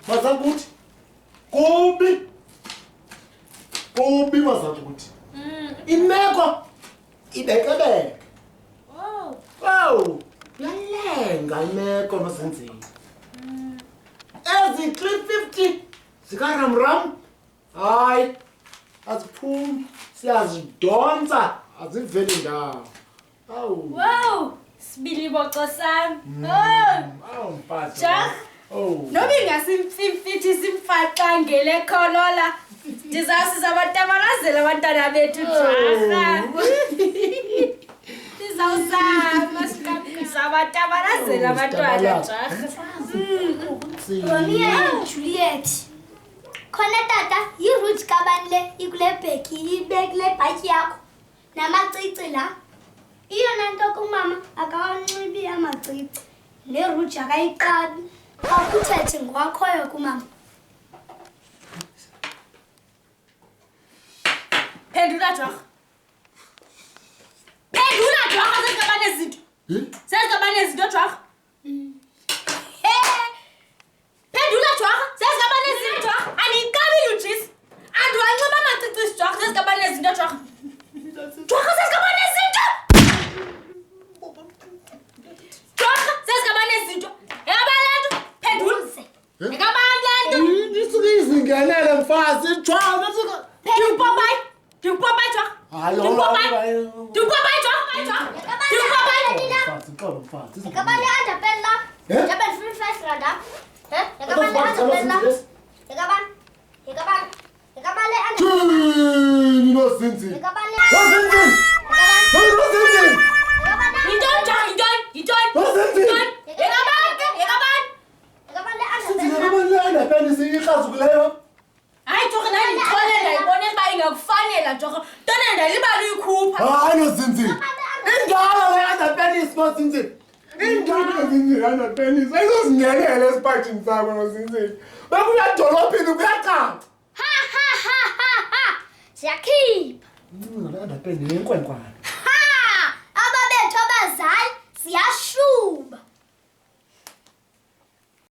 Mazakuthi. Kubi. Kubi mazakuthi. Imeko ibekebeke. Wow. Yalenga imeko nosenzeni. Ezi 350 zikaRamram. Hayi. Aziphumi. Siyazidonsa. Aziveli ndawo. Awu. Wow. Sibili boco sami. Mfati. Jack. Noba ingasimfithi simfaqa ngele kholola. Ndizawusiza abatabarazela abantwana bethu Jaha. Ndizawuzama abatabarazela abantwana Jaha. Romeo and Juliet. Khona tata, yiRuth kabanle ikule bheki ibekule bhaki yakho. Namacici la. Iyona nto kumama akawanxibi amacici. NeRuth akayiqabi. Akuthethe ngwakhoyo kumama. Phendula Jaha. Phendula Jaha sezingabane izinto. Sezingabane izinto Jaha. Phendula Jaha sezingabane izinto Jaha. Anikabi Eugis. Andiwanxiba amacici Jaha sezingabane izinto Jaha. Jaha sezingabane izinto. Jaha sezingabane izinto. Yabalantu phendula. Ekabalantu. Nisukizingenele mfazi Jaha. Ndingupopay. Ndingupopay Jaha. Hayi Ndingupopay Jaha. Mfazi. Ekabale underpen la. Jabe free first rada. Ekabale underpen la. Ekabale underpen. Inozinzi. Ekabale. Hayi Jaha nayixole ndayibona ukuba ingakufanela Jaha. Ntona ndalibala uyikhupha. Hayi nozinzi. Indala le-underpenis nozinzi. Indala nozinzi le-underpenis. Ayizozingenele esiphathini sakho nozinzi. Bekuya edolophini kuyacaca. Siyakhipha. Le-underpen yenkwenkwane.